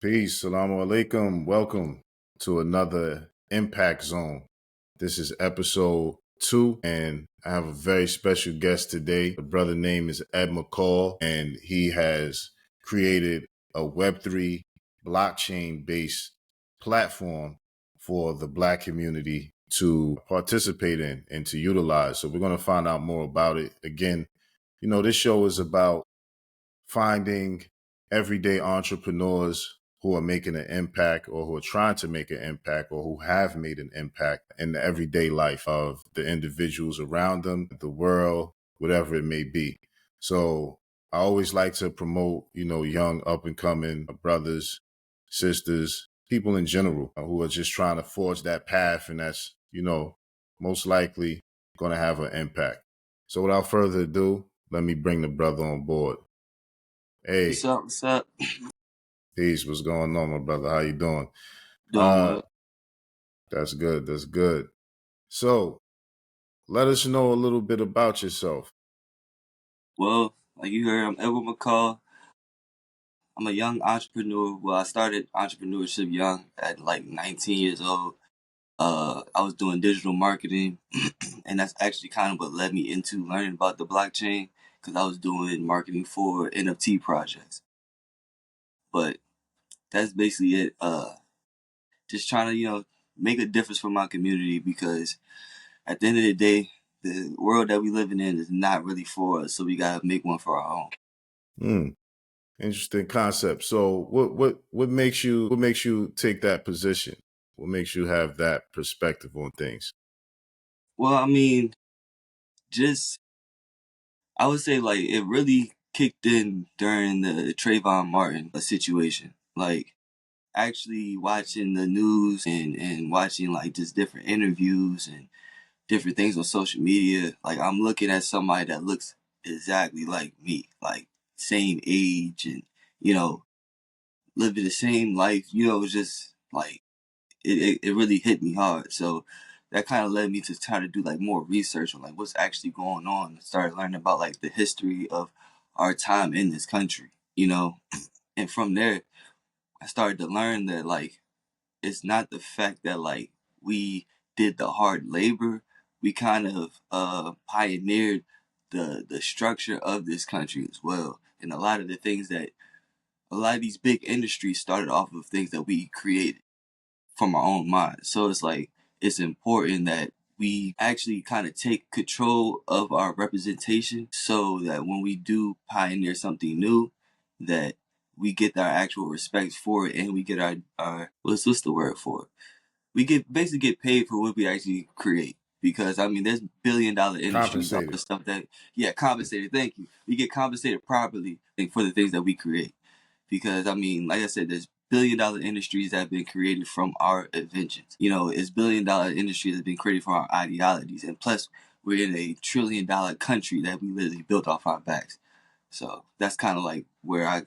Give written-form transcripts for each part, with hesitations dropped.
Peace. Salamu alaikum. Welcome to another Impact Zone. This is episode 2, and I have a very special guest today. The brother name is Ed McCall, and he has created a Web3 blockchain-based platform for the Black community to participate in and to utilize. So we're going to find out more about it. Again, this show is about finding everyday entrepreneurs who are making an impact or who are trying to make an impact or who have made an impact in the everyday life of the individuals around them, the world, whatever it may be. So I always like to promote, young up and coming brothers, sisters, people in general who are just trying to forge that path, and that's, most likely going to have an impact. So without further ado, let me bring the brother on board. Hey, What's up? What's up? peace. What's going on, my brother? How you doing? Doing well. That's good. That's good. So, let us know a little bit about yourself. Well, like you heard, I'm Ed McCall. I'm a young entrepreneur. Well, I started entrepreneurship young at like 19 years old. I was doing digital marketing, and that's actually kind of what led me into learning about the blockchain because I was doing marketing for NFT projects. But that's basically it. Just trying to, make a difference for my community because at the end of the day, the world that we living in is not really for us, so we gotta make one for our own. Interesting concept. So, what makes you take that position? What makes you have that perspective on things? Well, I mean, just I would say like it really kicked in during the Trayvon Martin situation. Like actually watching the news and watching like just different interviews and different things on social media. Like I'm looking at somebody that looks exactly like me, like same age and living the same life. Just like it really hit me hard. So that kind of led me to try to do like more research on like what's actually going on. Started learning about like the history of our time in this country. And from there I started to learn that like it's not the fact that like we did the hard labor. We kind of pioneered the structure of this country as well. And a lot of these big industries started off of things that we created from our own minds. So it's like it's important that we actually kind of take control of our representation so that when we do pioneer something new, that we get our actual respect for it and we get our what's the word for it? We basically get paid for what we actually create. Because I mean there's $1 billion industries off Compensated. of stuff that compensated, thank you. We get compensated properly for the things that we create. Because I mean, like I said, there's $1 billion industries that have been created from our inventions. It's $1 billion industries that have been created from our ideologies. And plus, we're in a $1 trillion country that we literally built off our backs. So that's kind of like where I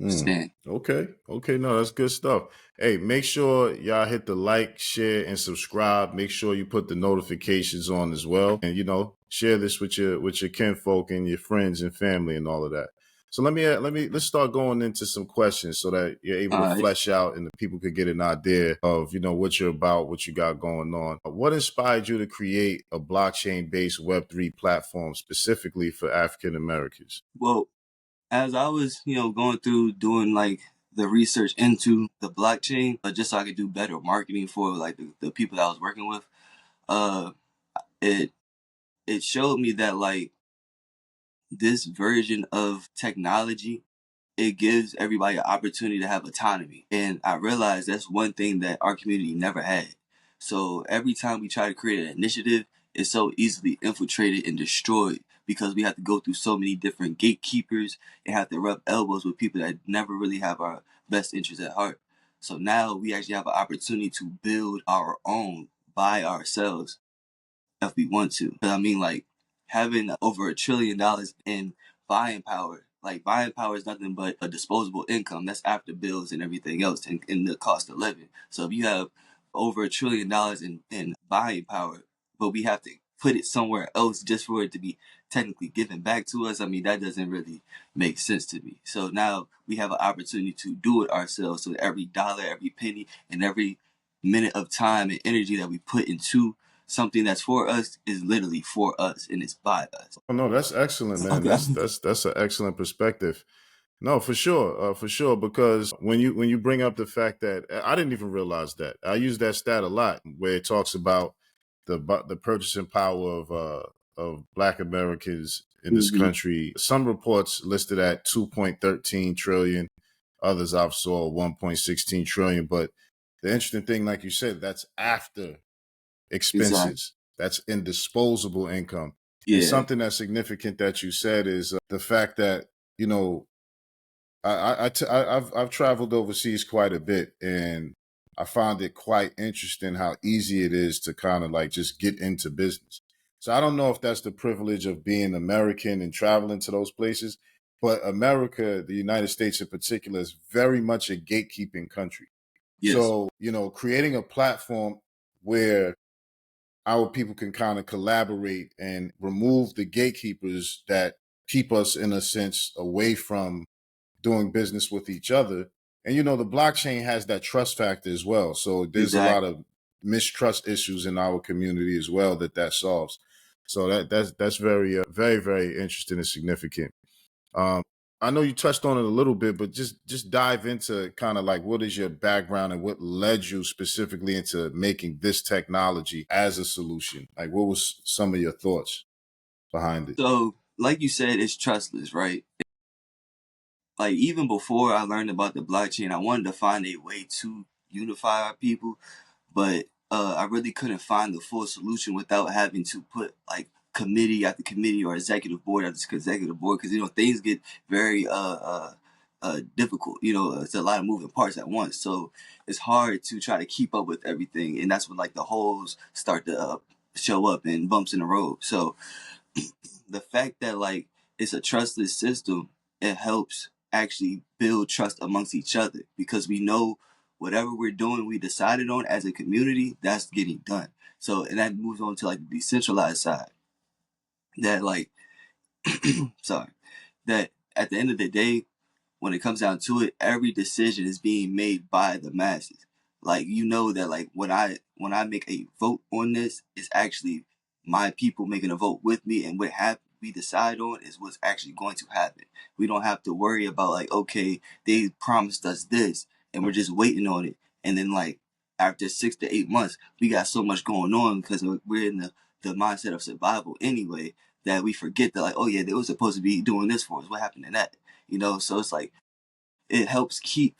stand. Okay. No, that's good stuff. Hey, make sure y'all hit the like, share, and subscribe. Make sure you put the notifications on as well, and share this with your kinfolk and your friends and family and all of that. So let's start going into some questions so that you're able to flesh out and the people could get an idea of what you're about, what you got going on. What inspired you to create a blockchain-based Web3 platform specifically for African Americans? Well, as I was, going through doing like the research into the blockchain, just so I could do better marketing for like the people that I was working with, uh, it it showed me that like this version of technology, it gives everybody an opportunity to have autonomy. And I realized that's one thing that our community never had. So every time we try to create an initiative, it's so easily infiltrated and destroyed because we have to go through so many different gatekeepers and have to rub elbows with people that never really have our best interests at heart. So now we actually have an opportunity to build our own by ourselves if we want to. But I mean, like having over $1 trillion in buying power. Like buying power is nothing but a disposable income. That's after bills and everything else and the cost of living. So if you have over $1 trillion in buying power, but we have to put it somewhere else just for it to be technically given back to us, I mean, that doesn't really make sense to me. So now we have an opportunity to do it ourselves. So every dollar, every penny, and every minute of time and energy that we put into something that's for us is literally for us and it's by us. Oh no, that's excellent, man. Okay. That's an excellent perspective. No, for sure. Because when you bring up the fact that I didn't even realize that, I use that stat a lot where it talks about the purchasing power of Black Americans in this Mm-hmm. country. Some reports listed at 2.13 trillion, others I've saw 1.16 trillion. But the interesting thing, like you said, that's after Exactly. expenses. That's in disposable income. And Yeah. something that's significant that you said is the fact that you know I've traveled overseas quite a bit, and I found it quite interesting how easy it is to kind of like just get into business. So I don't know if that's the privilege of being American and traveling to those places, but America, the United States in particular, is very much a gatekeeping country. Yes. So, creating a platform where our people can kind of collaborate and remove the gatekeepers that keep us, in a sense, away from doing business with each other. And the blockchain has that trust factor as well. So there's a lot Exactly. of mistrust issues in our community as well that solves. So that's very very very interesting and significant. Um, I know you touched on it a little bit, but just dive into kind of like what is your background and what led you specifically into making this technology as a solution. Like, what was some of your thoughts behind it? So, like you said, it's trustless, right? Like even before I learned about the blockchain, I wanted to find a way to unify our people, but I really couldn't find the full solution without having to put like committee after committee or executive board after executive board because things get very difficult. It's a lot of moving parts at once, so it's hard to try to keep up with everything, and that's when like the holes start to show up and bumps in the road. So the fact that like it's a trustless system, it helps actually build trust amongst each other because we know whatever we're doing, we decided on as a community, that's getting done. So, and that moves on to like the decentralized side. That like, sorry, that at the end of the day, when it comes down to it, every decision is being made by the masses. Like that like when I make a vote on this, it's actually my people making a vote with me, and we decide on is what's actually going to happen. We don't have to worry about like, okay, they promised us this and we're just waiting on it. And then like after 6 to 8 months, we got so much going on because we're in the mindset of survival anyway that we forget that like, oh yeah, they were supposed to be doing this for us. What happened to that? So it's like it helps keep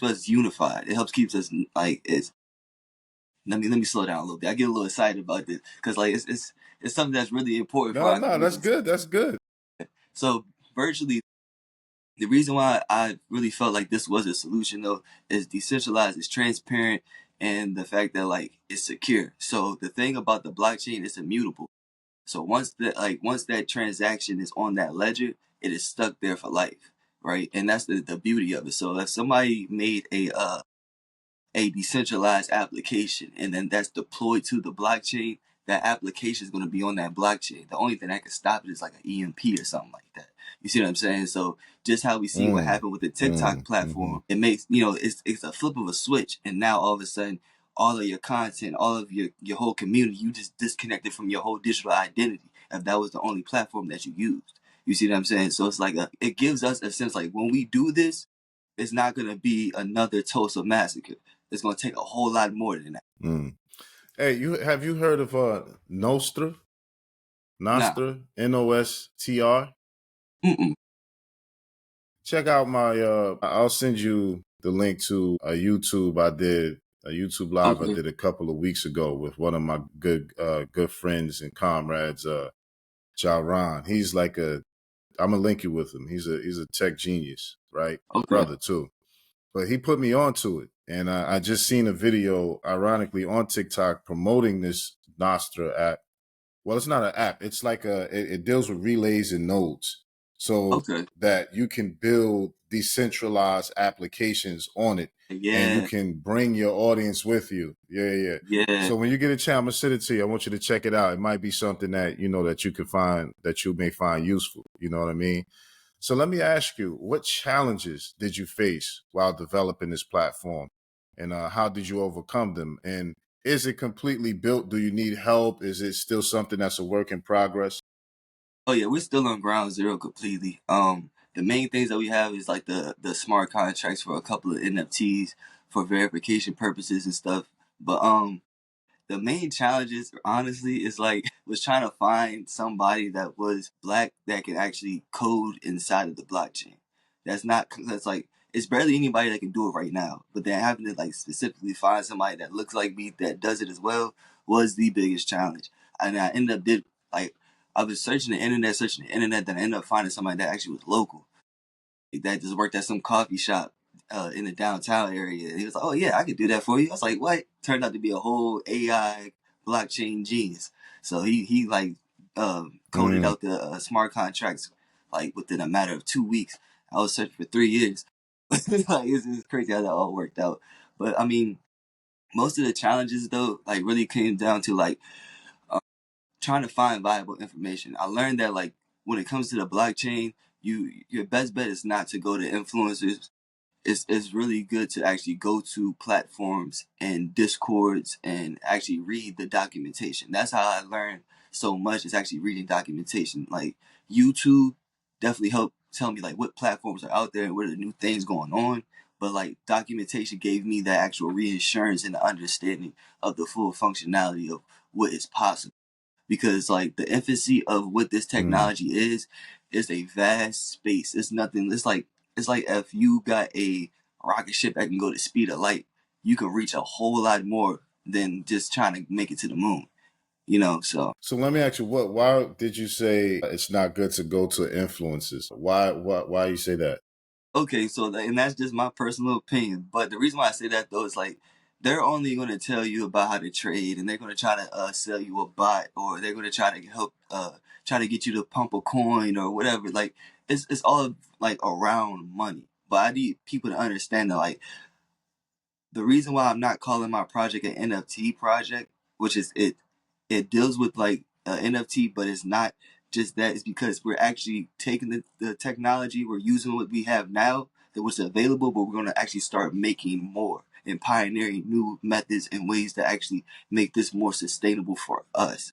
us unified. It helps keep us like it's let me slow down a little bit. I get a little excited about this because like it's something that's really important for No, our no, that's community. good. That's good. So virtually the reason why I really felt like this was a solution though is decentralized, it's transparent, and the fact that like it's secure. So the thing about the blockchain is immutable. So once that transaction is on that ledger, it is stuck there for life, right? And that's the beauty of it. So if somebody made a decentralized application and then that's deployed to the blockchain, that application is going to be on that blockchain. The only thing that can stop it is like an EMP or something like that. You see what I'm saying? So just how we see what Mm, happened with the TikTok mm-hmm. platform, it makes it's a flip of a switch, and now all of a sudden, all of your content, all of your whole community, you just disconnected from your whole digital identity. If that was the only platform that you used, you see what I'm saying? So it's like it gives us a sense like when we do this, it's not gonna be another Tulsa massacre. It's gonna take a whole lot more than that. Mm. Hey, you heard of Nostra? Nah. Nostra, Nostr. Mm-mm. Check out my I'll send you the link to a YouTube live I Okay. did a couple of weeks ago with one of my good friends and comrades, Jaron. He's like I'm gonna link you with him. He's a tech genius, right? Okay. Brother too. But he put me onto it. And I just seen a video, ironically, on TikTok promoting this Nostra app. Well, it's not an app. It's like it deals with relays and nodes, so Okay. that you can build decentralized applications on it, and you Yeah, can bring your audience with you. Yeah. yeah. So when you get a chance, I'm gonna send it to you. I want you to check it out. It might be something that that you could find, that you may find useful. You know what I mean? So let me ask you, what challenges did you face while developing this platform, and how did you overcome them? And is it completely built? Do you need help? Is it still something that's a work in progress? Oh yeah, we're still on ground zero completely. The main things that we have is like the smart contracts for a couple of NFTs for verification purposes and stuff. But the main challenges honestly is like was trying to find somebody that was black that can actually code inside of the blockchain. That's like it's barely anybody that can do it right now, but then having to like specifically find somebody that looks like me that does it as well was the biggest challenge. And I ended up did like I was searching the internet, then I ended up finding somebody that actually was local that just worked at some coffee shop in the downtown area. And he was like, "Oh yeah, I could do that for you." I was like, "What?" Turned out to be a whole AI blockchain genius. So he like coded Mm. out the smart contracts like within a matter of 2 weeks. I was searching for 3 years. Like it's crazy how that all worked out. But I mean, most of the challenges though, like really came down to like trying to find viable information. I learned that like when it comes to the blockchain, your best bet is not to go to influencers. It's really good to actually go to platforms and discords and actually read the documentation. That's how I learned so much, is actually reading documentation. Like YouTube definitely helped tell me like what platforms are out there and what are the new things going on. But like documentation gave me that actual reassurance and the understanding of the full functionality of what is possible, because like the infancy of what this Mm. technology is a vast space. It's nothing. It's like if you got a rocket ship that can go the speed of light, you can reach a whole lot more than just trying to make it to the moon. So So let me ask you, why did you say it's not good to go to influences? Why you say that? okay, and that's just my personal opinion. But the reason why I say that though is like they're only going to tell you about how to trade, and they're going to try to sell you a bot, or they're going to try to help try to get you to pump a coin or whatever. Like it's all like around money. But I need people to understand that like the reason why I'm not calling my project an NFT project, which is it deals with like NFT, but it's not just that. It's because we're actually taking the technology, we're using what we have now that was available, but we're going to actually start making more and pioneering new methods and ways to actually make this more sustainable for us.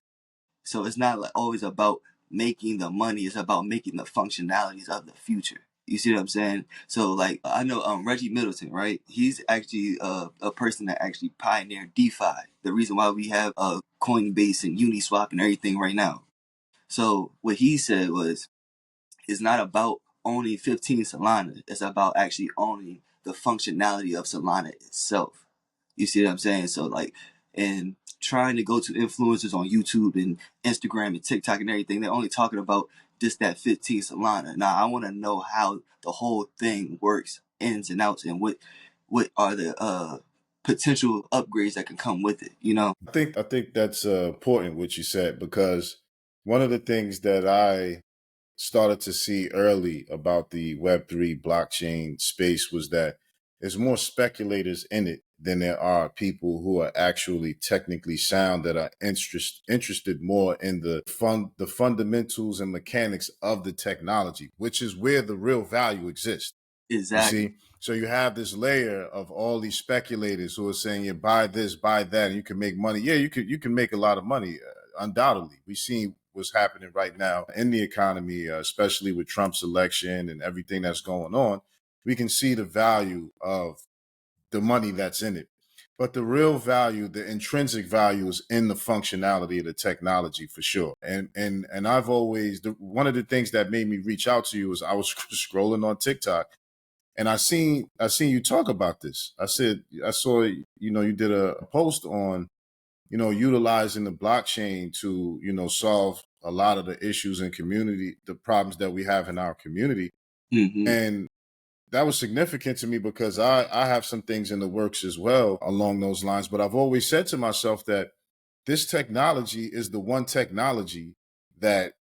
So it's not like always about making the money, it's about making the functionalities of the future. You see what I'm saying? So like I know Reggie Middleton, right? He's actually a person that actually pioneered DeFi. The reason why we have Coinbase and Uniswap and everything right now. So what he said was, it's not about owning 15 Solana. It's about actually owning the functionality of Solana itself. You see what I'm saying? So like, and trying to go to influencers on YouTube and Instagram and TikTok and everything, they're only talking about just that 15 Solana. Now I want to know how the whole thing works, ins and outs, and what are the potential upgrades that can come with it. I think that's important what you said, because one of the things that I started to see early about the Web3 blockchain space was that there's more speculators in it than there are people who are actually technically sound, that are interested more in the fundamentals and mechanics of the technology, which is where the real value exists. You Exactly. see? So you have this layer of all these speculators who are saying, "Yeah, buy this, buy that, and you can make money." Yeah, you can make a lot of money, undoubtedly. We see what's happening right now in the economy, especially with Trump's election and everything that's going on. We can see the value of the money that's in it. But the real value, the intrinsic value, is in the functionality of the technology for sure. And I've always, one of the things that made me reach out to you was I was scrolling on TikTok, and I seen you talk about this. I saw you did a post on utilizing the blockchain to solve a lot of the issues in community, the problems that we have in our community. Hmm. And that was significant to me because I have some things in the works as well along those lines. But I've always said to myself that this technology is the one technology that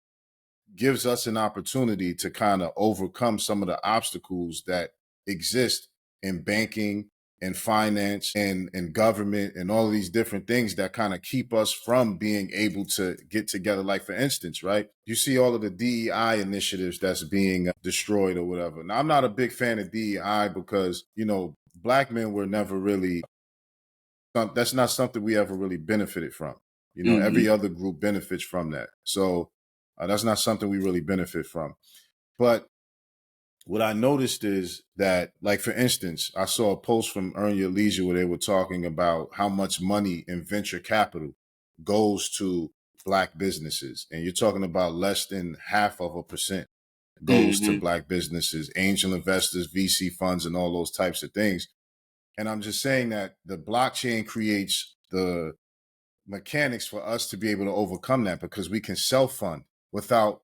gives us an opportunity to kind of overcome some of the obstacles that exist in banking and finance and government and all of these different things that kind of keep us from being able to get together. Like, for instance, right, you see all of the DEI initiatives that's being destroyed or whatever. Now, I'm not a big fan of DEI because, Black men were never really, that's not something we ever really benefited from. Mm-hmm. Every other group benefits from that. So that's not something we really benefit from. But what I noticed is that, like, for instance, I saw a post from Earn Your Leisure where they were talking about how much money in venture capital goes to Black businesses. And you're talking about less than 0.5% goes to Mm-hmm. Black businesses, angel investors, VC funds, and all those types of things. And I'm just saying that the blockchain creates the mechanics for us to be able to overcome that, because we can self-fund without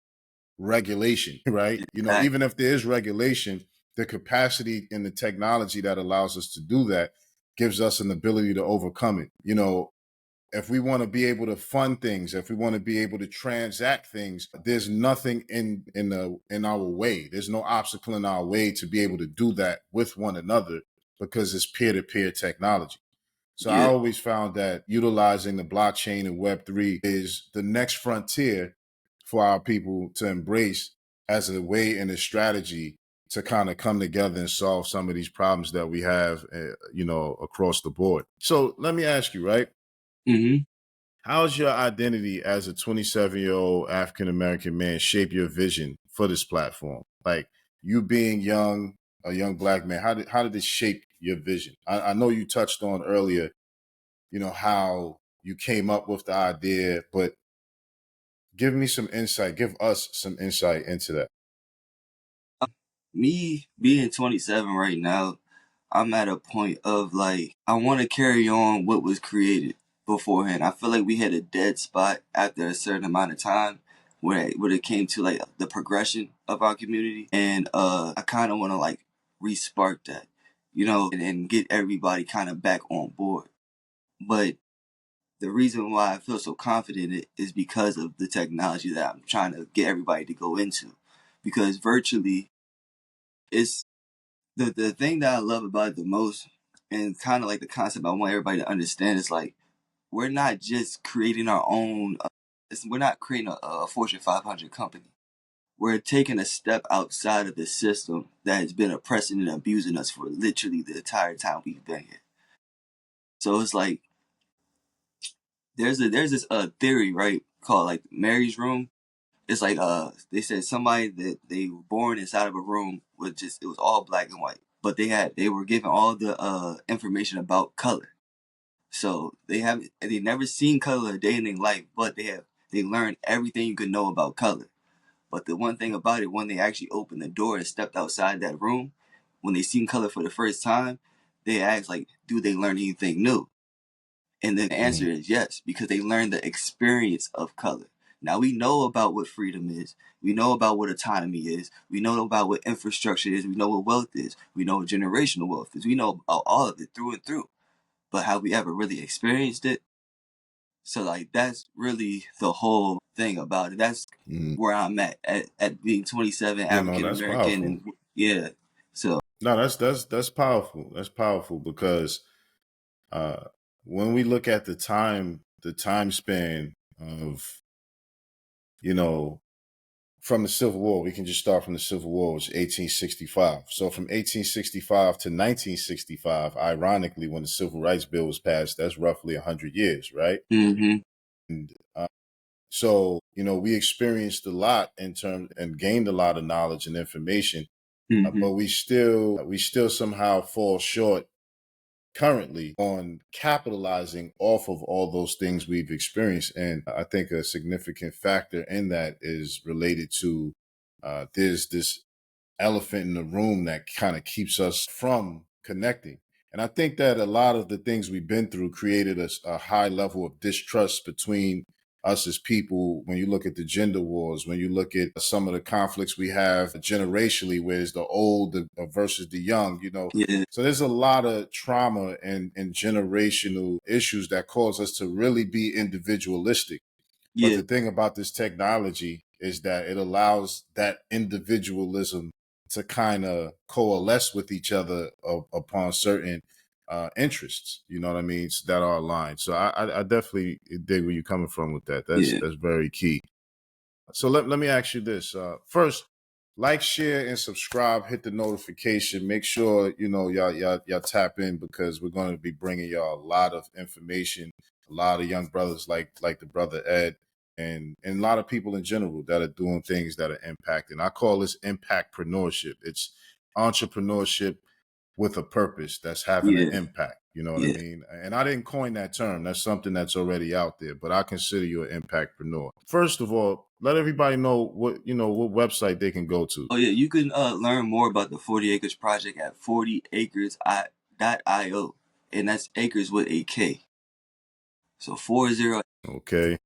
regulation, right? Exactly. Even if there is regulation, the capacity and the technology that allows us to do that gives us an ability to overcome it. If we want to be able to fund things, if we want to be able to transact things, there's nothing in our way. There's no obstacle in our way to be able to do that with one another, because it's peer-to-peer technology. So I Yeah. always found that utilizing the blockchain and Web3 is the next frontier for our people to embrace as a way and a strategy to kind of come together and solve some of these problems that we have, across the board. So let me ask you, right? Mm-hmm. How's your identity as a 27-year-old African-American man shape your vision for this platform? Like, you being young, a young Black man, how did this shape your vision? I know you touched on earlier, how you came up with the idea, but give us some insight into that. Me being 27 right now, I'm at a point of like, I want to carry on what was created beforehand. I feel like we hit a dead spot after a certain amount of time when it came to like the progression of our community. And I kind of want to like respark that, and get everybody kind of back on board. But the reason why I feel so confident in it is because of the technology that I'm trying to get everybody to go into. Because virtually, it's the thing that I love about it the most, and kind of like the concept I want everybody to understand, is like, we're not just creating our own. We're not creating a Fortune 500 company. We're taking a step outside of the system that has been oppressing and abusing us for literally the entire time we've been here. So it's like there's this theory, right, called like Mary's room. It's like they said somebody that they were born inside of a room with just, it was all black and white, but they were given all the information about color. So they never seen color a day in their life, but they learned everything you could know about color. But the one thing about it, when they actually opened the door and stepped outside that room, when they seen color for the first time, they asked like, do they learn anything new? And the answer Mhm. is yes, because they learned the experience of color. Now we know about what freedom is. We know about what autonomy is. We know about what infrastructure is. We know what wealth is. We know what generational wealth is. We know all of it through and through. But have we ever really experienced it? So like that's really the whole thing about it. That's Mhm. where I'm at being 27, No, African that's American, powerful. and yeah. So No, that's powerful. That's powerful because uh, when we look at the time span of, you know, from the Civil War, we can just start from the Civil War, which is 1865. So from 1865 to 1965, ironically, when the Civil Rights Bill was passed, that's roughly 100 years, right? mm-hmm, And so, we experienced a lot in terms and gained a lot of knowledge and information, mm-hmm, but we still somehow fall short currently on capitalizing off of all those things we've experienced. And I think a significant factor in that is related to there's this elephant in the room that kind of keeps us from connecting. And I think that a lot of the things we've been through created a high level of distrust between us as people. When you look at the gender wars, when you look at some of the conflicts we have generationally, where it's the old versus the young. yeah, So there's a lot of trauma and generational issues that cause us to really be individualistic. But yeah, the thing about this technology is that it allows that individualism to kind of coalesce with each other upon certain interests, you know what I mean, that are aligned. So I definitely dig where you're coming from with that. That's Yeah. that's very key. So let me ask you this. First, like, share, and subscribe. Hit the notification. Make sure y'all tap in, because we're going to be bringing y'all a lot of information. A lot of young brothers like the brother Ed, and a lot of people in general that are doing things that are impacting. I call this impactpreneurship. It's entrepreneurship with a purpose that's having an Yeah. impact. You know what I Yeah. mean? And I didn't coin that term. That's something that's already out there, but I consider you an impactpreneur. First of all, let everybody know what website they can go to. Oh yeah, you can learn more about the 40 Acres Project at 40acres.io, and that's acres with a K. So 40. Okay.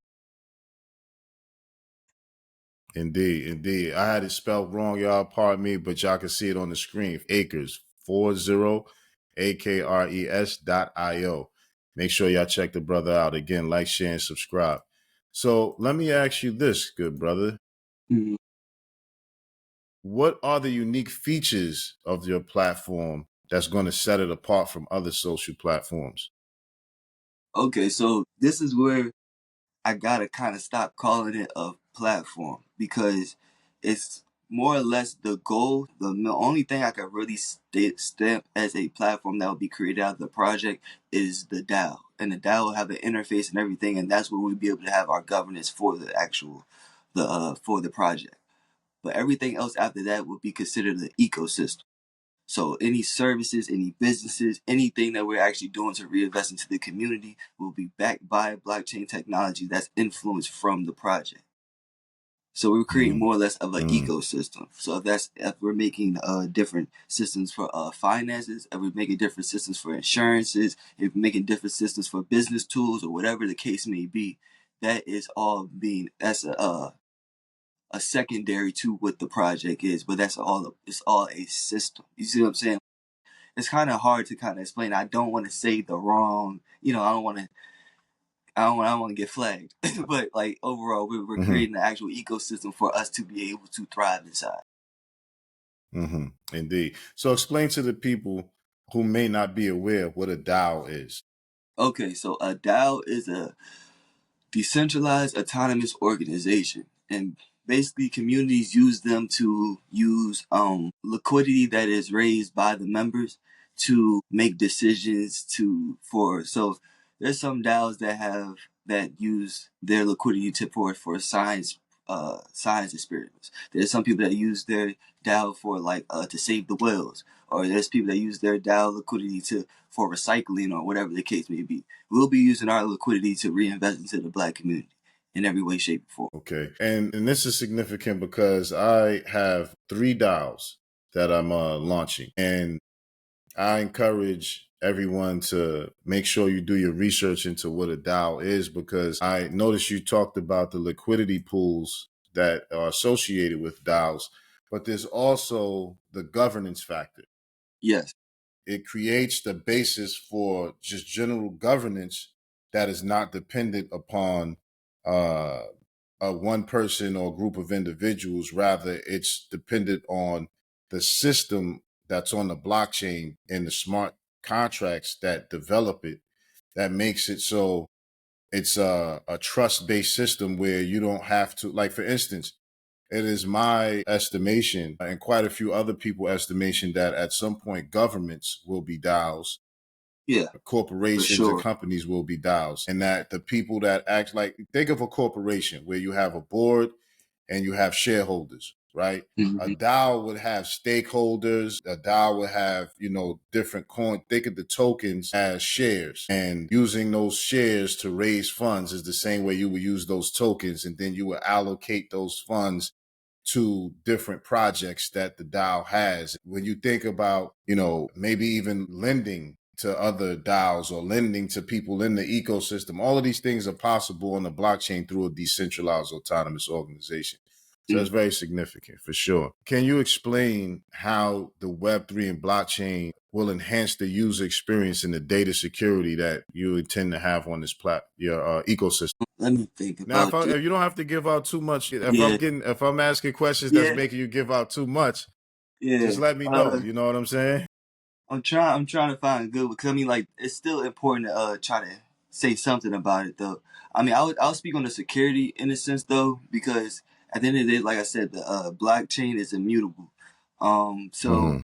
Indeed. I had it spelled wrong, y'all. Pardon me, but y'all can see it on the screen. Acres 40akres.io. Make sure y'all check the brother out. Again, like, share, and subscribe. So let me ask you this, good brother. Mhm. What are the unique features of your platform that's going to set it apart from other social platforms? Okay, so this is where I gotta kind of stop calling it a platform, because it's more or less the goal. Only thing I could really stamp as a platform that will be created out of the project is the DAO, and the DAO will have an interface and everything, and that's where we'll be able to have our governance for the actual for the project. But everything else after that would be considered an ecosystem. So any services, any businesses, anything that we're actually doing to reinvest into the community will be backed by blockchain technology that's influenced from the project. So we're creating Mm, more or less of an mm, ecosystem. So if we're making different systems for finances, if we're making different systems for insurances, if we're making different systems for business tools, or whatever the case may be, that is all being that's a secondary to what the project is, but it's all a system. You see what I'm saying? It's kind of hard to kind of explain. I don't want to say the wrong, I don't want to get flagged. But like overall, we're mm-hmm, creating an actual ecosystem for us to be able to thrive inside. mm-hmm. Indeed. So explain to the people who may not be aware what a DAO is. Okay, so a DAO is a decentralized autonomous organization, and basically communities use them to use liquidity that is raised by the members to make decisions to for so there's some DAOs that use their liquidity to for science experiments. There's some people that use their DAO for to save the whales, or there's people that use their DAO liquidity to for recycling, or whatever the case may be. We'll be using our liquidity to reinvest into the black community in every way, shape, or form. Okay. And this is significant because I have 3 DAOs that I'm launching. And I encourage everyone to make sure you do your research into what a DAO is, because I noticed you talked about the liquidity pools that are associated with DAOs, but there's also the governance factor. Yes. It creates the basis for just general governance that is not dependent upon uh, a one person or group of individuals. Rather, it's dependent on the system that's on the blockchain and the smart contracts that develop it, that makes it so it's a trust-based system where you don't have to, like, for instance, it is my estimation and quite a few other people estimation that at some point governments will be DAOs, Yeah, for corporations and sure. companies will be DAOs, and that the people that act, like, think of a corporation where you have a board and you have shareholders, right? A Hmm. DAO would have stakeholders. A DAO would have, different coin. Think of the tokens as shares, and using those shares to raise funds is the same way you would use those tokens, and then you would allocate those funds to different projects that the DAO has. When you think about, maybe even lending to other DAOs or lending to people in the ecosystem, all of these things are possible on the blockchain through a decentralized autonomous organization. So Hmm. that's very significant for sure. Can you explain how the Web3 and blockchain will enhance the user experience and the data security that you intend to have on this your ecosystem? Let me think Now, about this. if you don't have to give out too much, Yeah, if I'm asking questions that's yeah, making you give out too much, yeah. just let me know. You know what I'm saying? I'm trying to find a good one because I mean, like, it's still important to try to say something about it though. I mean, I'll speak on the security in a sense though, because at the end of the day, like I said, the blockchain is immutable. So Mm-hmm.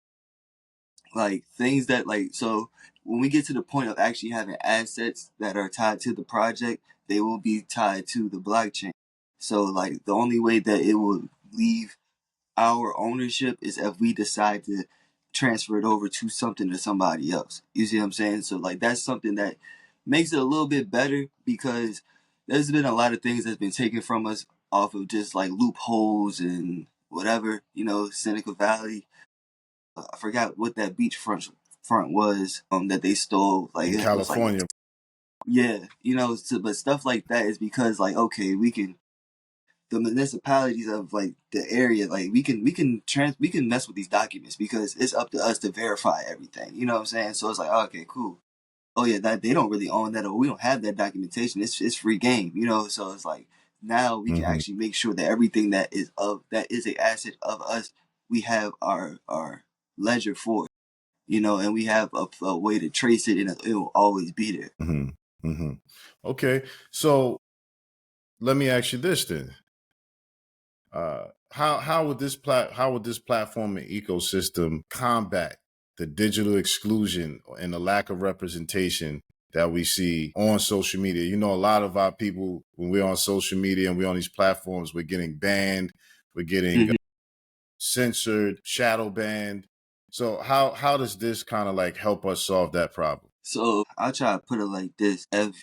like things that like so when we get to the point of actually having assets that are tied to the project, they will be tied to the blockchain. So like the only way that it will leave our ownership is if we decide to transfer it over to something or somebody else. You see what I'm saying? So like that's something that makes it a little bit better because there's been a lot of things that's been taken from us off of just like loopholes and whatever, Seneca Valley. I forgot what that front was that they stole. Like In it was like California. yeah, but stuff like that is because like okay, we can the municipalities of like the area, like we can mess with these documents because it's up to us to verify everything. You know what I'm saying? So it's like, okay, cool. Oh yeah, that they don't really own that, or we don't have that documentation. It's free game, So it's like now we can Mm-hmm. actually make sure that everything that is a asset of us, we have our ledger for it, and we have a way to trace it, and it will always be there. Mm-hmm. Mm-hmm. Okay, so let me ask you this then: how would this platform and ecosystem combat the digital exclusion and the lack of representation that we see on social media? You know, a lot of our people, when we're on social media and we're on these platforms, we're getting banned, we're getting Mm-hmm. censored, shadow banned. So how does this kind of like help us solve that problem? So I'll try to put it like this: if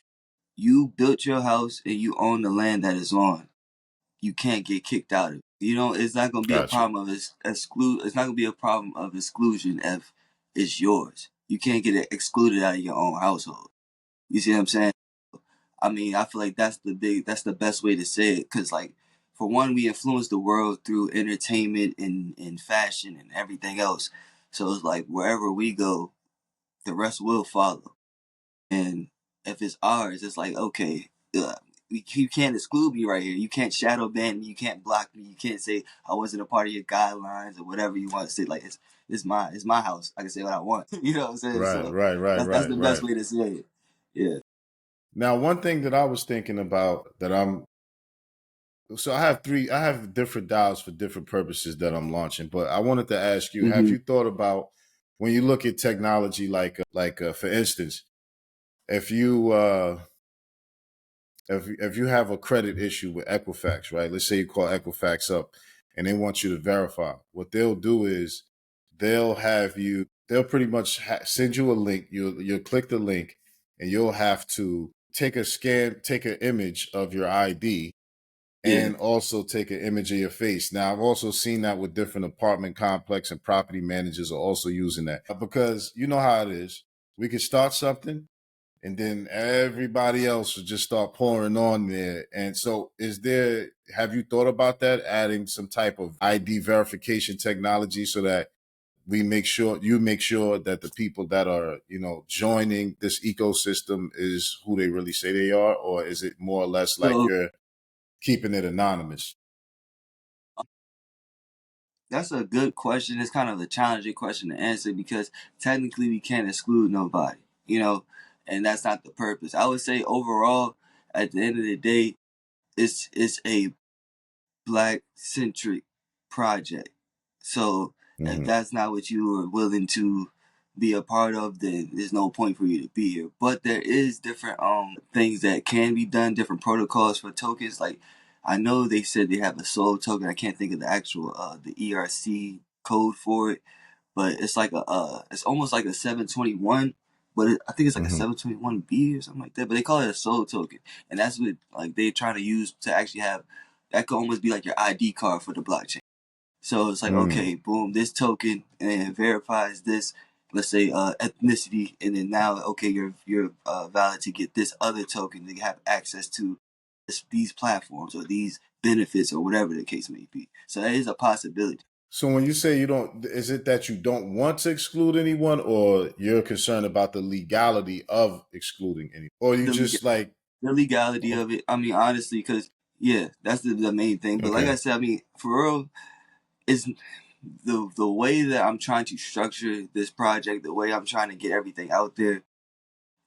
you built your house and you own the land that is on, you can't get kicked out of it. It's not gonna be a Got you. problem of It's not gonna be a problem of exclusion if it's yours. You can't get it excluded out of your own household. You see what I'm saying? I mean, I feel like that's the best way to say it, because like for one, we influence the world through entertainment and fashion and everything else. So it's like wherever we go, the rest will follow. And if it's ours, it's like, okay, you can't exclude me right here. You can't shadow ban me. You can't block me. You can't say I wasn't a part of your guidelines or whatever you want to say. Like it's my house. I can say what I want. You know what I'm saying? Right, So right, right, that's right, the best right. way to say it. Yeah. Now, one thing that I was thinking about that I have different dials for different purposes that I'm launching, but I wanted to ask you, have Mm-hmm. you thought about when you look at technology, for instance, if you, if you have a credit issue with Equifax, right? Let's say you call Equifax up and they want you to verify. What they'll do is they'll pretty much send you a link. You'll click the link and you'll have to take an image of your ID Yeah. and also take an image of your face. Now, I've also seen that with different apartment complex and property managers are also using that because you know how it is. We can start something and then everybody else will just start pouring on there. And so have you thought about that, adding some type of ID verification technology so that you make sure that the people that are, joining this ecosystem is who they really say they are, or is it more or less like So you're keeping it anonymous? that's a good question. It's kind of a challenging question to answer because technically we can't exclude nobody, and that's not the purpose. I would say overall, at the end of the day, it's a black centric project. So if Mm-hmm. that's not what you are willing to be a part of, then there's no point for you to be here. But there is different things that can be done, different protocols for tokens. Like I know they said they have a soul token. I can't think of the actual the ERC code for it, but it's like it's almost like a 721, but I think it's like a Mm-hmm. 721B or something like that. But they call it a soul token, and that's what like they trying to use to actually have that could almost be like your ID card for the blockchain. So it's like Mm. okay, boom, this token and it verifies this. Let's say ethnicity, and then now okay, you're valid to get this other token to have access to these platforms or these benefits or whatever the case may be. So that is a possibility. So when you say you don't, is it that you don't want to exclude anyone, or you're concerned about the legality of excluding anyone, or you The just like? the legality Oh, of it. I mean, honestly, because yeah, that's the main thing. But like I okay. said, I mean, for real, is the way that I'm trying to structure this project, the way I'm trying to get everything out there,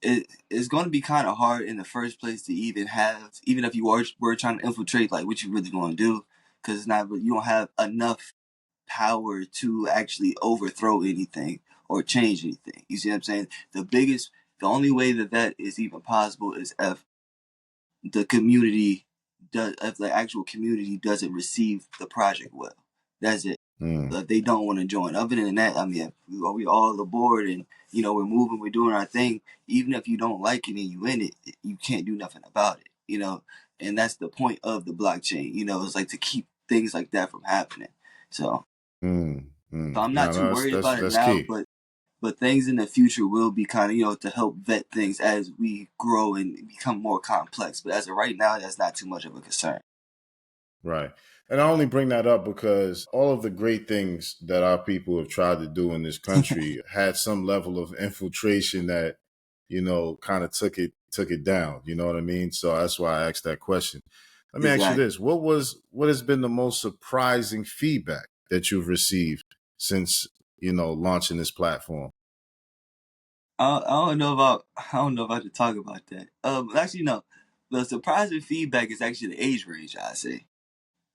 it's going to be kind of hard in the first place to even have, even if you were trying to infiltrate, like what you really going to do, because it's not, you don't have enough power to actually overthrow anything or change anything. You see what I'm saying? The only way that that is even possible is if the community does, if the actual community doesn't receive the project well. That's it. Mm, If they don't want to join. Other than that, I mean, if we all aboard and we're moving, we're doing our thing. Even if you don't like it and you in it, you can't do nothing about it. And that's the point of the blockchain. It's like to keep things like that from happening. So, so I'm not No, too no, worried about it that's now, key. but things in the future will be kind of to help vet things as we grow and become more complex. But as of right now, that's not too much of a concern. Right. And I only bring that up because all of the great things that our people have tried to do in this country had some level of infiltration that, kind of took it down. You know what I mean? So that's why I asked that question. Let me ask you Exactly. this. What has been the most surprising feedback that you've received since, launching this platform? I don't know if I should talk about that. Actually, no. The surprising feedback is actually the age range. I say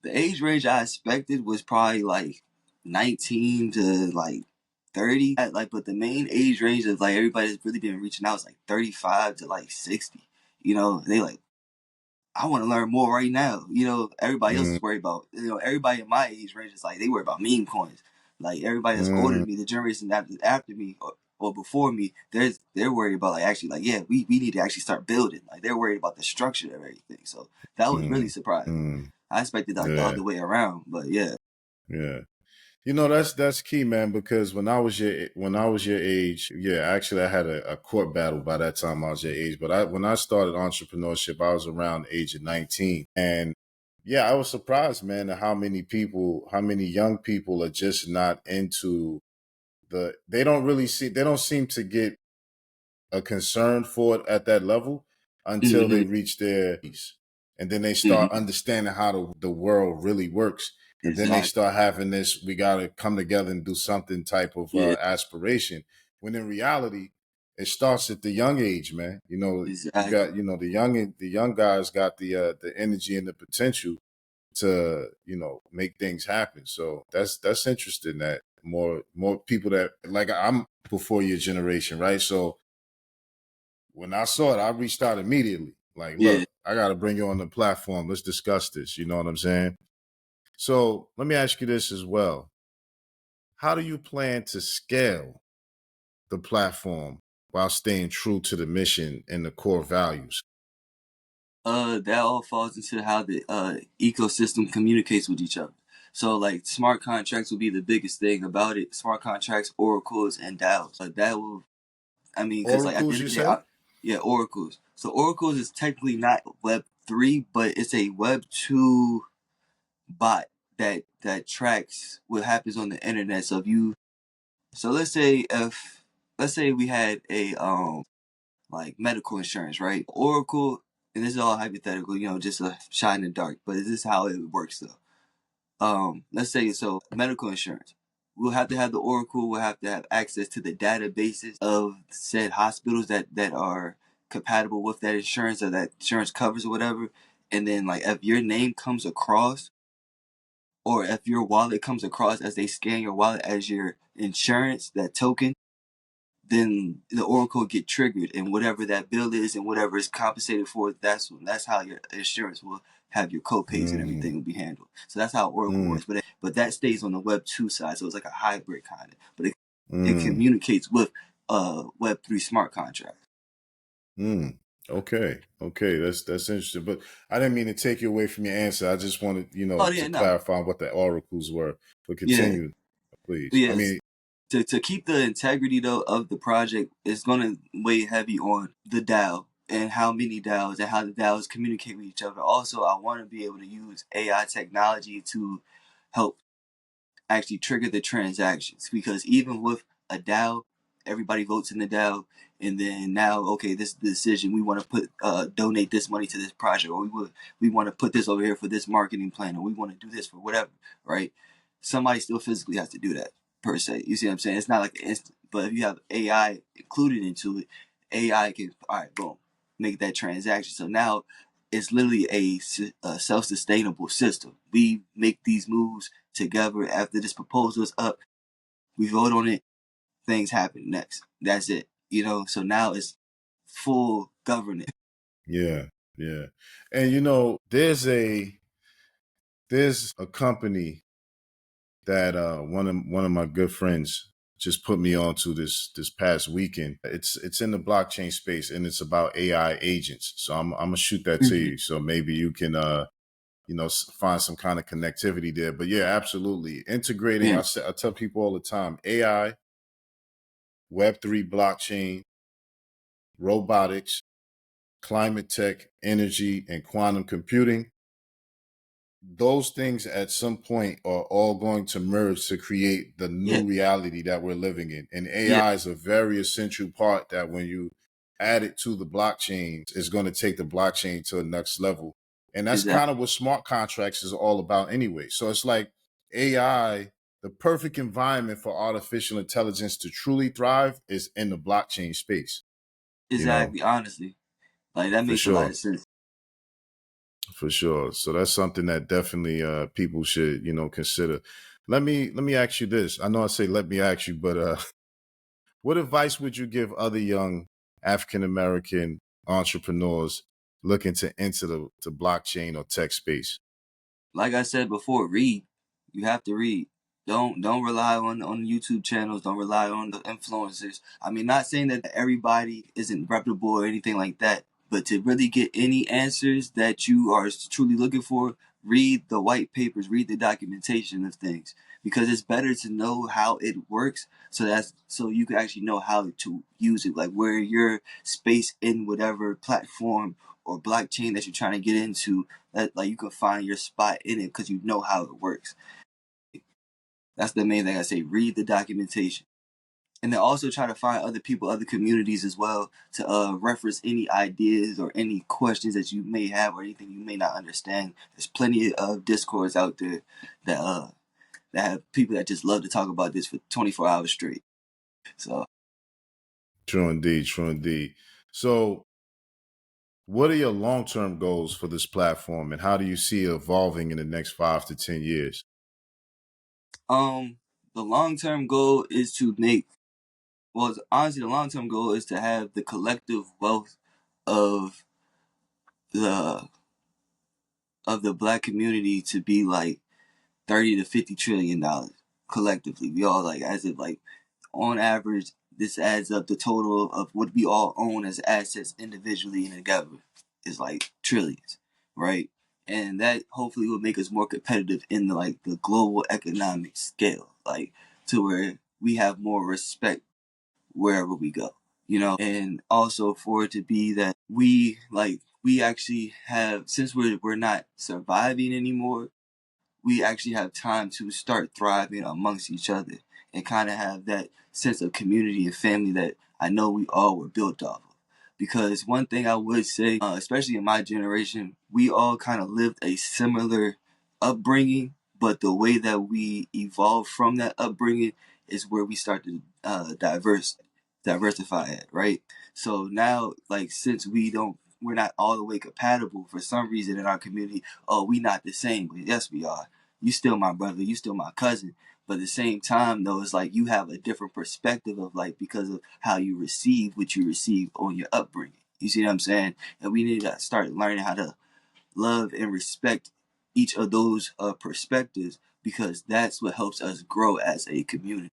the age range I expected was probably like 19 to like 30. But the main age range of like everybody's really been reaching out is like 35 to like 60. They like, I want to learn more right now. Everybody else Mm, is worried about, everybody in my age range is like, they worry about meme coins. Like everybody that's older mm, than me, the generation after me or before me, they're worried about like actually like, yeah, we need to actually start building. Like they're worried about the structure of everything. So that was really mm, surprising. mm. I expected like the Yeah, other way around, but yeah, yeah. That's key, man, because when I was your age, yeah, actually I had a court battle by that time I was your age. But when I started entrepreneurship, I was around the age of 19. And yeah, I was surprised, man, at how many young people are just not into they don't seem to get a concern for it at that level until hmm they reach their and then they hmm start understanding how the world really works, and then they exactly, start having this we got to come together and do something type of yeah, aspiration, when in reality it starts at the young age, man. You exactly, got the young guys got the energy and the potential to make things happen. So that's interesting that more people that like I'm before your generation, right? So when I saw it, I reached out immediately. Like, yeah. look, I got to bring you on the platform. Let's discuss this. You know what I'm saying? So let me ask you this as well. How do you plan to scale the platform while staying true to the mission and the core values? That all falls into how the ecosystem communicates with each other. So like smart contracts will be the biggest thing about it. Smart contracts, oracles, and DAOs. That will, I mean, because like at the Oracles, end you of the day, said? yeah, oracles. So oracles is technically not Web 3, but it's a Web 2 bot that tracks what happens on the internet. So if you, so let's say we had a like medical insurance, right? Oracle, and this is all hypothetical, just a shot in the dark, but this is how it works though. Let's say so medical insurance. We'll have to have the Oracle, we'll have to have access to the databases of said hospitals that are compatible with that insurance or that insurance covers or whatever. And then like if your name comes across or if your wallet comes across as they scan your wallet as your insurance, that token, then the oracle get triggered and whatever that bill is and whatever is compensated for, that's how your insurance will have your co-pays and Mm, everything will be handled. So that's how oracle mm, works, but that stays on the Web 2 side, so it's like a hybrid kind of, but it mm, communicates with Web 3 smart contracts. mm. Okay. Okay. That's interesting. But I didn't mean to take you away from your answer. I just wanted, Oh to yeah, no, clarify what the oracles were. But yeah, continue, please. I yes. mean, To keep the integrity though of the project, it's going to weigh heavy on the DAO and how many DAOs and how the DAOs communicate with each other. Also, I want to be able to use AI technology to help actually trigger the transactions, because even with a DAO, everybody votes in the DAO, and then now, okay, this is the decision. We want to donate this money to this project, or we want to put this over here for this marketing plan, or we want to do this for whatever, right? Somebody still physically has to do that per se. You see what I'm saying? It's not like an instant, but if you have AI included into it, AI can, all right, boom, make that transaction. So now it's literally a self-sustainable system. We make these moves together. After this proposal is up, we vote on it, things happen next. That's it. So now it's full governance. Yeah, yeah. And there's a company that one of my good friends just put me onto this past weekend. It's in the blockchain space, and it's about AI agents. So I'm gonna shoot that to you. So maybe you can find some kind of connectivity there. But yeah, absolutely integrating. Yeah, I tell people all the time: AI, Web3, blockchain, robotics, climate tech, energy, and quantum computing. Those things at some point are all going to merge to create the yeah, new reality that we're living in. And yeah, AI is a very essential part that when you add it to the blockchain, is going to take the blockchain to the next level. And that's exactly, kind of what smart contracts is all about anyway. So it's like AI, the perfect environment for artificial intelligence to truly thrive is in the blockchain space, you know, exactly. Honestly, like that for makes a lot sure. of sense. For sure. So that's something that definitely people should, consider. Let me ask you this. I know I say let me ask you, but what advice would you give other young African American entrepreneurs looking to enter the blockchain or tech space? Like I said before, read. You have to read. Don't rely on YouTube channels. Don't rely on the influencers. I mean, not saying that everybody isn't reputable or anything like that, but to really get any answers that you are truly looking for, read the white papers, read the documentation of things, because it's better to know how it works. So you can actually know how to use it, like where your space in whatever platform or blockchain that you're trying to get into, that like you can find your spot in it because you know how it works. That's the main thing I say. Read the documentation, and then also try to find other people, other communities as well, to reference any ideas or any questions that you may have or anything you may not understand. There's plenty of discords out there that that have people that just love to talk about this for 24 hours straight. So True indeed, true indeed. So what are your long-term goals for this platform and how do you see it evolving in the next 5 to 10 years? um the long term goal is to make, well, honestly, the long term goal is to have the collective wealth of the the black community to be like 30 to 50 trillion dollars collectively. We all like, as if like on average, this adds up the total of what we all own as assets individually and together is like trillions, right? And that hopefully will make us more competitive in the global economic scale, like to where we have more respect wherever we go, and also for it to be that we actually have, since we're not surviving anymore, we actually have time to start thriving amongst each other and kind of have that sense of community and family that I know we all were built off of. Because one thing I would say, especially in my generation, we all kind of lived a similar upbringing, but the way that we evolved from that upbringing is where we start to diversify it, right? So now, like, since we're not all the way compatible for some reason in our community. Oh, we not the same. Yes, we are. You still my brother. You still my cousin. But at the same time, though, it's like you have a different perspective of like, because of how you receive what you receive on your upbringing. You see what I'm saying? And we need to start learning how to love and respect each of those perspectives, because that's what helps us grow as a community.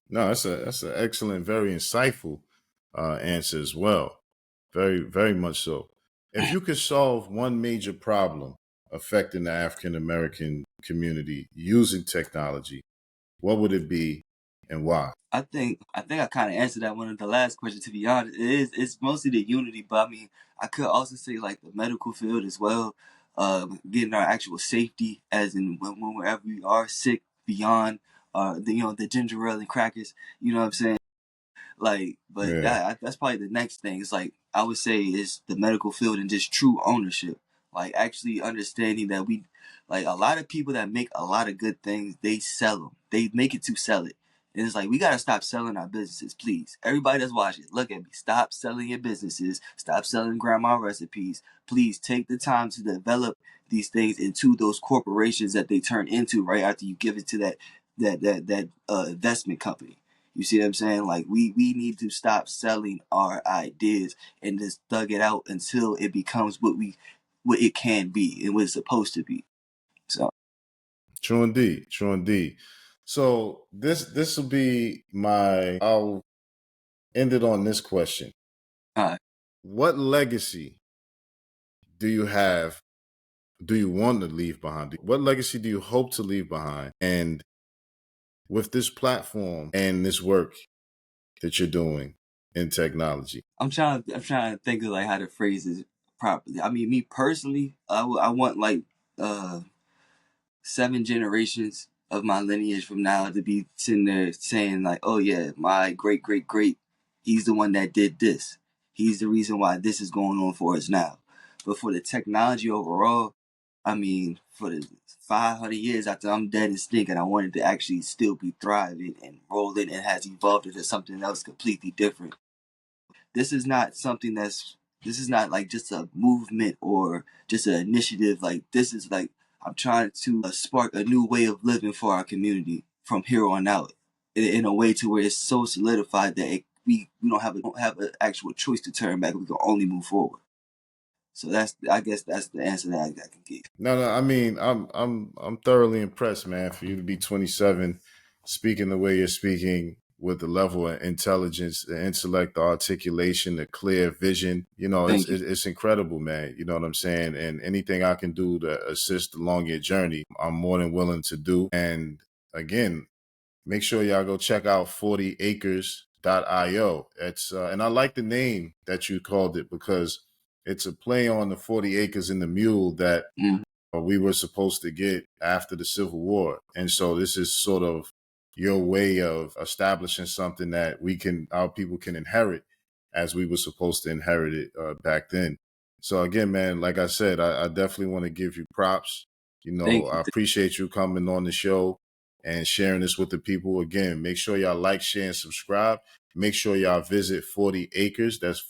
No, that's an excellent, very insightful answer as well. Very, very much so. If you could solve one major problem affecting the African American community using technology, what would it be and why? I think I kind of answered that one in the last question. To be honest, it's mostly the unity, but I mean, I could also say like the medical field as well, getting our actual safety, as in whenever we are sick, beyond the ginger ale and crackers. You know what I'm saying? Like, but Yeah. that's probably the next thing. It's like I would say is the medical field and just true ownership. Like actually understanding that we, like a lot of people that make a lot of good things, they sell them. They make it to sell it. And it's like we gotta stop selling our businesses, please. Everybody that's watching, look at me. Stop selling your businesses. Stop selling grandma recipes. Please take the time to develop these things into those corporations that they turn into right after you give it to that investment company. You see what I'm saying? Like we need to stop selling our ideas and just thug it out until it becomes what it can be and what it's supposed to be. So True indeed. True indeed. So this will be I'll end it on this question. uh, What legacy do you have? Do you want to leave behind? What legacy do you hope to leave behind? And with this platform and this work that you're doing in technology? I'm trying to think of like how to phrase this properly. I mean, me personally, I want like 7 generations of my lineage from now to be sitting there saying like, oh yeah, my great great great, he's the one that did this. He's the reason why this is going on for us now. But for the technology overall, I mean, for the 500 years after I'm dead and stinking, I wanted to actually still be thriving and rolling and has evolved into something else completely different. This is not something this is not like just a movement or just an initiative. Like this is like I'm trying to spark a new way of living for our community from here on out in a way to where it's so solidified that we don't have an actual choice to turn back. We can only move forward. So I guess that's the answer that I can give. No. I mean, I'm thoroughly impressed, man. For you to be 27, speaking the way you're speaking, with the level of intelligence, the intellect, the articulation, the clear vision. You know, Thank you. it's incredible, man. You know what I'm saying? And anything I can do to assist along your journey, I'm more than willing to do. And again, make sure y'all go check out 40acres.io. It's and I like the name that you called it because it's a play on the 40 acres and the mule that Mm, we were supposed to get after the Civil War. And so this is sort of your way of establishing something that our people can inherit as we were supposed to inherit it back then. So again, man, like I said, I definitely want to give you props. You know, thank you. I appreciate you coming on the show and sharing this with the people. Again, make sure y'all like, share, and subscribe. Make sure y'all visit 40 acres. That's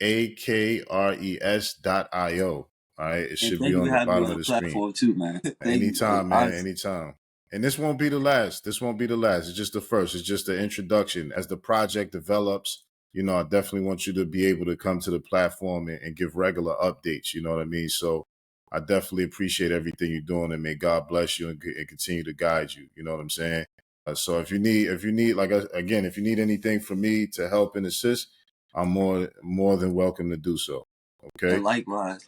40acres.io. All right. It And should be thank you on for the having me bottom on of the the screen. platform too, man. Thank you. Like, Anytime, man. honestly, Anytime. And this won't be the last. This won't be the last. It's just the first. It's just the introduction. As the project develops, you know, I definitely want you to be able to come to the platform and give regular updates. You know what I mean? So I definitely appreciate everything you're doing, and may God bless you and continue to guide you. You know what I'm saying? So if you need, like again, if you need anything from me to help and assist, I'm more than welcome to do so. and Okay. likewise.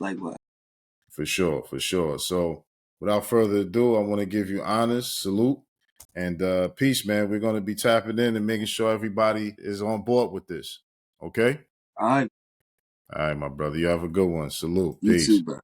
For sure, for sure. So without further ado, I want to give you honors, salute, and peace, man. We're going to be tapping in and making sure everybody is on board with this. Okay? All right, All right, my brother. You have a good one. Salute. you too, Peace. bro.